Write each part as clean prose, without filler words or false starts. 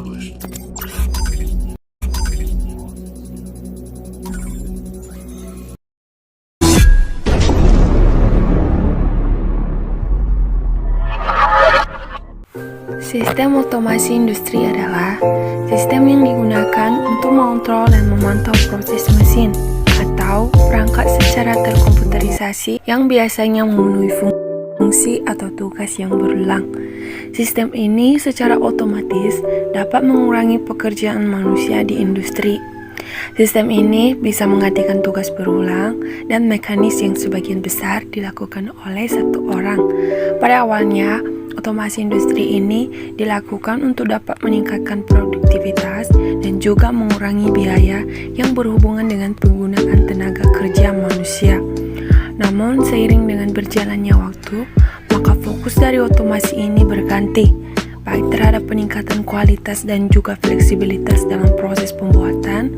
bagus. Sistem otomasi industri adalah sistem yang digunakan untuk mengontrol dan memantau proses mesin atau perangkat secara terkomputerisasi yang biasanya memenuhi fungsi atau tugas yang berulang. Sistem ini secara otomatis dapat mengurangi pekerjaan manusia di industri. Sistem ini bisa menggantikan tugas berulang dan mekanis yang sebagian besar dilakukan oleh satu orang. Pada awalnya, otomasi industri ini dilakukan untuk dapat meningkatkan produktivitas dan juga mengurangi biaya yang berhubungan dengan penggunaan tenaga kerja manusia. Namun, seiring dengan berjalannya waktu, maka fokus dari otomasi ini berganti, baik terhadap peningkatan kualitas dan juga fleksibilitas dalam proses pembuatan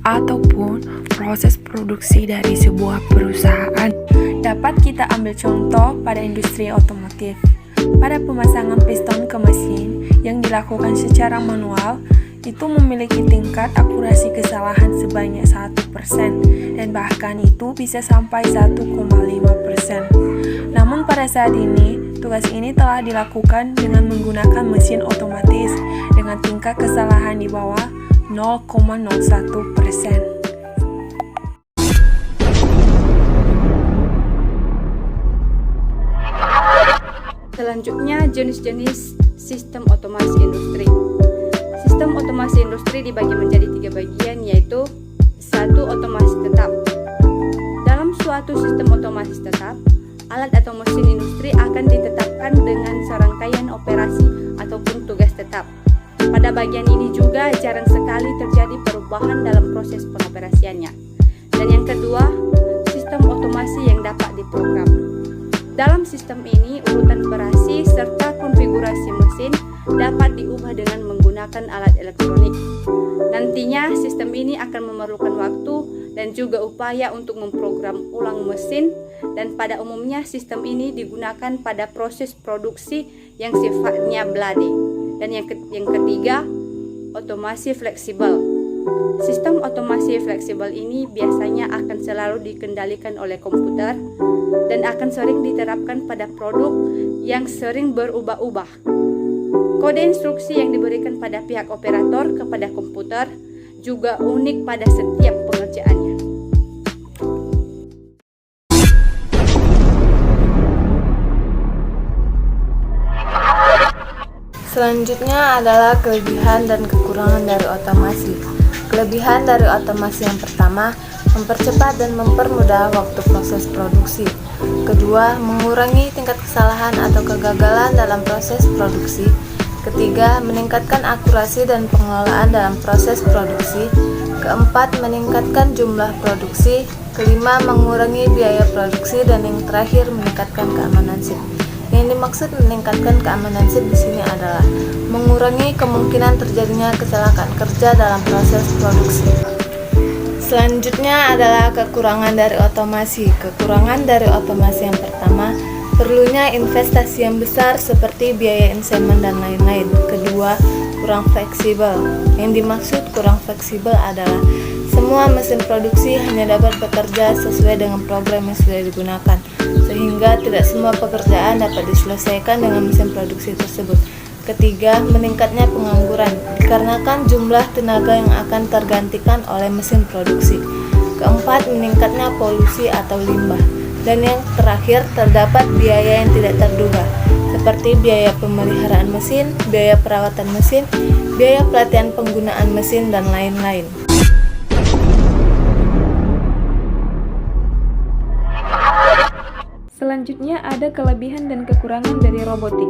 ataupun proses produksi dari sebuah perusahaan. Dapat kita ambil contoh pada industri otomotif. Pada pemasangan piston ke mesin yang dilakukan secara manual, itu memiliki tingkat akurasi kesalahan sebanyak 1% dan bahkan itu bisa sampai 1,5%. Namun pada saat ini, tugas ini telah dilakukan dengan menggunakan mesin otomatis dengan tingkat kesalahan di bawah 0,01%. Selanjutnya, jenis-jenis sistem otomasi industri. Sistem otomasi industri dibagi menjadi 3 bagian, yaitu 1. Otomasi tetap. Dalam suatu sistem otomasi tetap, alat atau mesin industri akan ditetapkan dengan serangkaian operasi ataupun tugas tetap. Pada bagian ini juga jarang sekali terjadi perubahan dalam proses pengoperasiannya. Dan yang kedua, sistem otomasi yang dapat diprogram. Dalam sistem ini, urutan operasi serta konfigurasi mesin dapat diubah dengan menggunakan alat elektronik. Nantinya, sistem ini akan memerlukan waktu dan juga upaya untuk memprogram ulang mesin, dan pada umumnya sistem ini digunakan pada proses produksi yang sifatnya bloody. Dan yang ketiga, otomasi fleksibel. Sistem otomasi fleksibel ini biasanya akan selalu dikendalikan oleh komputer dan akan sering diterapkan pada produk yang sering berubah-ubah. Kode instruksi yang diberikan pada pihak operator kepada komputer juga unik pada setiap pengerjaannya. Selanjutnya adalah kelebihan dan kekurangan dari otomasi. Kelebihan dari otomasi yang pertama, mempercepat dan mempermudah waktu proses produksi. Kedua, mengurangi tingkat kesalahan atau kegagalan dalam proses produksi. Ketiga, meningkatkan akurasi dan pengelolaan dalam proses produksi. Keempat, meningkatkan jumlah produksi. Kelima, mengurangi biaya produksi. Dan yang terakhir, meningkatkan keamanan SIP. Yang dimaksud meningkatkan keamanan SIP di sini adalah mengurangi kemungkinan terjadinya kecelakaan kerja dalam proses produksi. Selanjutnya adalah kekurangan dari otomasi. Kekurangan dari otomasi yang pertama, perlunya investasi yang besar seperti biaya insemen dan lain-lain. Kedua, kurang fleksibel. Yang dimaksud kurang fleksibel adalah semua mesin produksi hanya dapat bekerja sesuai dengan program yang sudah digunakan, sehingga tidak semua pekerjaan dapat diselesaikan dengan mesin produksi tersebut. Ketiga, meningkatnya pengangguran, dikarenakan jumlah tenaga yang akan tergantikan oleh mesin produksi. Keempat, meningkatnya polusi atau limbah. Dan yang terakhir, terdapat biaya yang tidak terduga, seperti biaya pemeliharaan mesin, biaya perawatan mesin, biaya pelatihan penggunaan mesin, dan lain-lain. Selanjutnya ada kelebihan dan kekurangan dari robotik.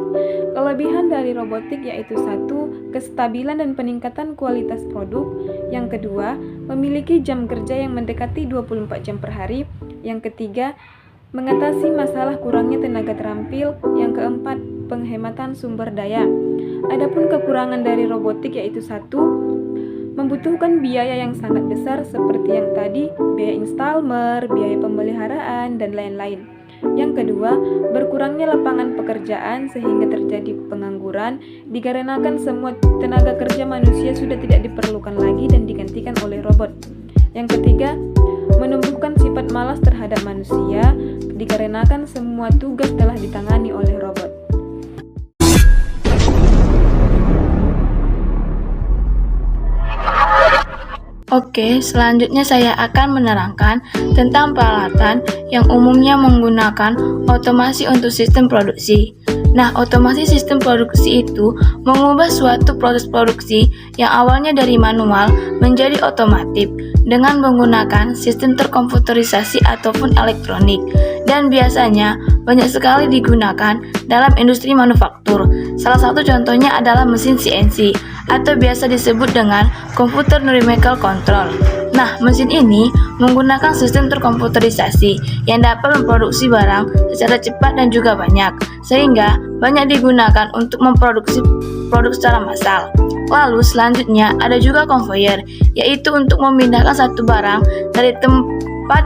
Kelebihan dari robotik yaitu 1. Kestabilan dan peningkatan kualitas produk. Yang kedua, memiliki jam kerja yang mendekati 24 jam per hari. Yang ketiga, mengatasi masalah kurangnya tenaga terampil. Yang keempat, penghematan sumber daya. Adapun kekurangan dari robotik yaitu 1. Membutuhkan biaya yang sangat besar seperti yang tadi, biaya installer, biaya pemeliharaan, dan lain-lain. Yang kedua, berkurangnya lapangan pekerjaan sehingga terjadi pengangguran dikarenakan semua tenaga kerja manusia sudah tidak diperlukan lagi dan digantikan oleh robot. Yang ketiga, menumbuhkan sifat malas terhadap manusia dikarenakan semua tugas telah ditangani oleh robot. Oke, selanjutnya saya akan menerangkan tentang peralatan yang umumnya menggunakan otomasi untuk sistem produksi. Nah, otomasi sistem produksi itu mengubah suatu proses produksi yang awalnya dari manual menjadi otomatis dengan menggunakan sistem terkomputerisasi ataupun elektronik, dan biasanya banyak sekali digunakan dalam industri manufaktur. Salah satu contohnya adalah mesin CNC atau biasa disebut dengan Computer Numerical Control. Nah, mesin ini menggunakan sistem terkomputerisasi yang dapat memproduksi barang secara cepat dan juga banyak, sehingga banyak digunakan untuk memproduksi produk secara massal. Lalu selanjutnya ada juga konveyor, yaitu untuk memindahkan satu barang dari tempat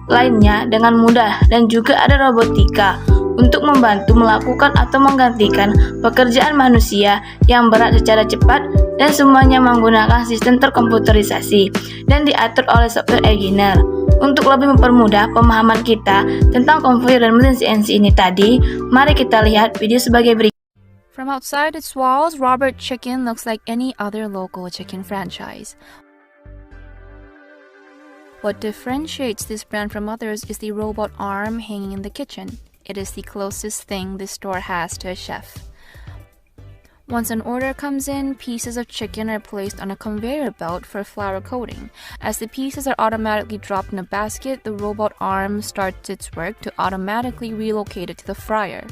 lainnya dengan mudah, dan juga ada robotika untuk membantu melakukan atau menggantikan pekerjaan manusia yang berat secara cepat, dan semuanya menggunakan sistem terkomputerisasi dan diatur oleh software engineer. Untuk lebih mempermudah pemahaman kita tentang konveyor dan mesin CNC ini tadi, mari kita lihat video sebagai berikut. From outside its walls, Robert Chicken looks like any other local chicken franchise. What differentiates this brand from others is the robot arm hanging in the kitchen. It is the closest thing this store has to a chef. Once an order comes in, pieces of chicken are placed on a conveyor belt for flour coating. As the pieces are automatically dropped in a basket, the robot arm starts its work to automatically relocate it to the fryer.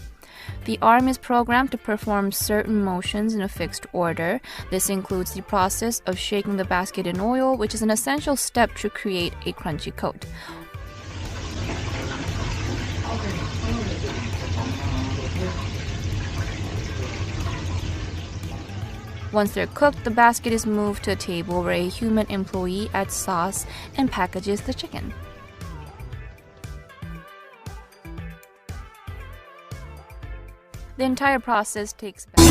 The arm is programmed to perform certain motions in a fixed order. This includes the process of shaking the basket in oil, which is an essential step to create a crunchy coat. Once they're cooked, the basket is moved to a table where a human employee adds sauce and packages the chicken. The entire process takes about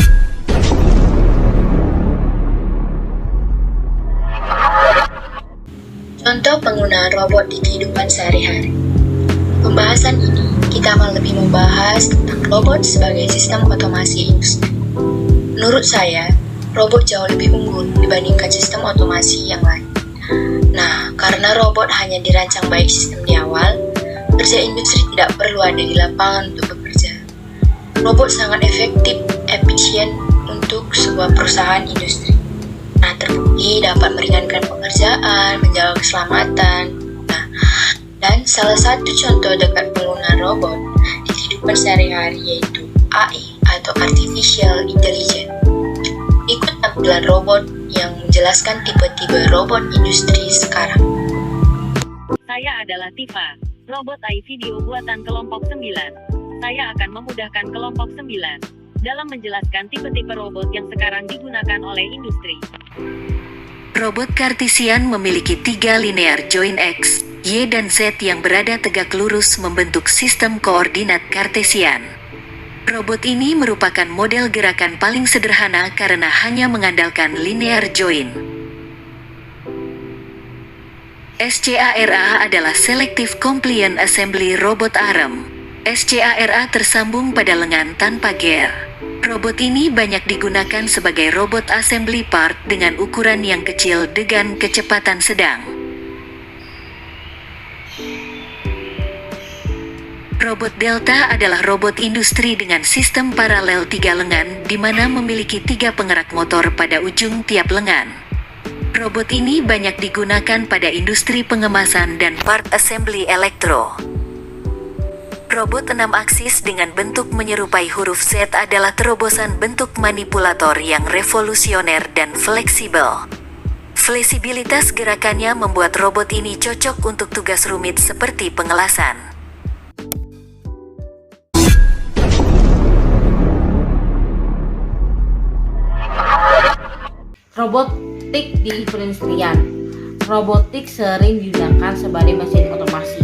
Contoh penggunaan robot di kehidupan sehari-hari. Pembahasan ini, kita akan lebih membahas tentang robot sebagai sistem otomasi industri. Menurut saya, robot jauh lebih unggul dibandingkan sistem otomasi yang lain. Nah, karena robot hanya dirancang baik sistem di awal, kerja industri tidak perlu ada di lapangan untuk bekerja. Robot sangat efektif, efisien untuk sebuah perusahaan industri. Nah, terbukti dapat meringankan pekerjaan, menjaga keselamatan. Nah, dan salah satu contoh dekat penggunaan robot di kehidupan sehari-hari yaitu AI atau Artificial Intelligence. Ikut tampilan robot yang menjelaskan tipe-tipe robot industri sekarang. Saya adalah Tifa, robot AI video buatan kelompok 9. Saya akan memudahkan kelompok 9 dalam menjelaskan tipe-tipe robot yang sekarang digunakan oleh industri. Robot Cartesian memiliki 3 linear join X, Y, dan Z yang berada tegak lurus membentuk sistem koordinat Cartesian. Robot ini merupakan model gerakan paling sederhana karena hanya mengandalkan linear join. SCARA adalah Selective Compliant Assembly Robot Arm. SCARA tersambung pada lengan tanpa gear. Robot ini banyak digunakan sebagai robot assembly part dengan ukuran yang kecil dengan kecepatan sedang. Robot Delta adalah robot industri dengan sistem paralel 3 lengan di mana memiliki 3 penggerak motor pada ujung tiap lengan. Robot ini banyak digunakan pada industri pengemasan dan part assembly elektro. Robot 6 aksis dengan bentuk menyerupai huruf Z adalah terobosan bentuk manipulator yang revolusioner dan fleksibel. Fleksibilitas gerakannya membuat robot ini cocok untuk tugas rumit seperti pengelasan. Robotik di perindustrian. Robotik sering digunakan sebagai mesin otomasi.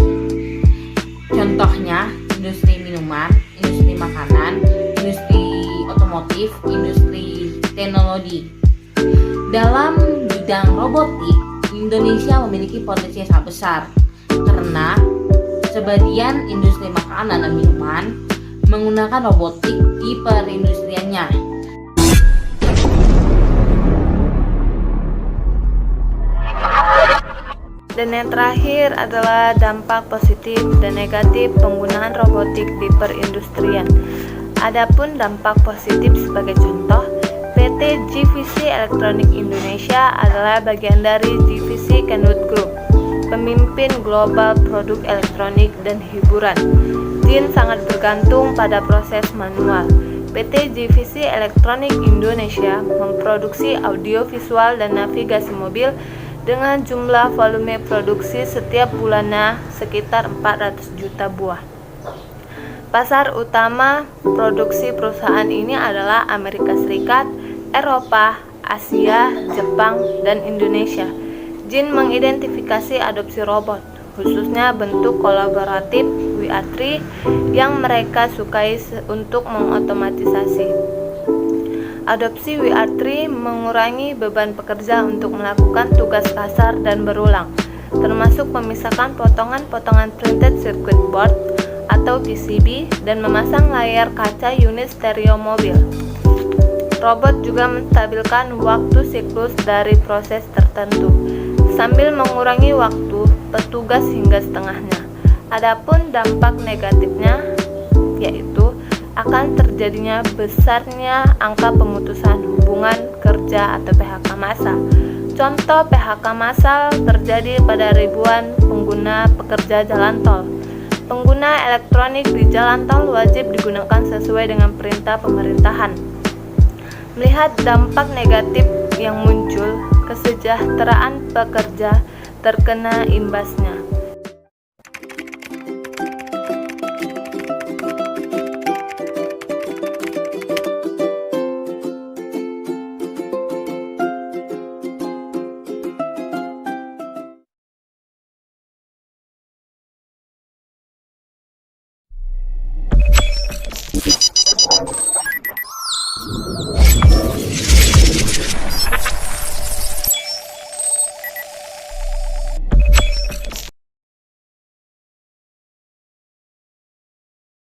Contohnya, industri minuman, industri makanan, industri otomotif, industri teknologi. Dalam bidang robotik, Indonesia memiliki potensi yang sangat besar karena sebagian industri makanan dan minuman menggunakan robotik di perindustriannya. Dan yang terakhir adalah dampak positif dan negatif penggunaan robotik di perindustrian. Adapun dampak positif sebagai contoh, PT GVC Elektronik Indonesia adalah bagian dari GVC Kenwood Group, pemimpin global produk elektronik dan hiburan. JIN sangat bergantung pada proses manual. PT GVC Elektronik Indonesia memproduksi audiovisual dan navigasi mobil dengan jumlah volume produksi setiap bulannya sekitar 400 juta buah. Pasar utama produksi perusahaan ini adalah Amerika Serikat, Eropa, Asia, Jepang, dan Indonesia. JIN mengidentifikasi adopsi robot, khususnya bentuk kolaboratif WA3 yang mereka sukai untuk mengotomatisasi. Adopsi WA3 mengurangi beban pekerja untuk melakukan tugas kasar dan berulang, termasuk memisahkan potongan-potongan printed circuit board atau PCB dan memasang layar kaca unit stereo mobil. Robot juga menstabilkan waktu siklus dari proses tertentu, sambil mengurangi waktu petugas hingga setengahnya. Adapun dampak negatifnya yaitu akan terjadinya besarnya angka pemutusan hubungan kerja atau PHK massal. Contoh PHK massal terjadi pada ribuan pengguna pekerja jalan tol. Pengguna elektronik di jalan tol wajib digunakan sesuai dengan perintah pemerintahan. Melihat dampak negatif yang muncul, kesejahteraan pekerja terkena imbasnya.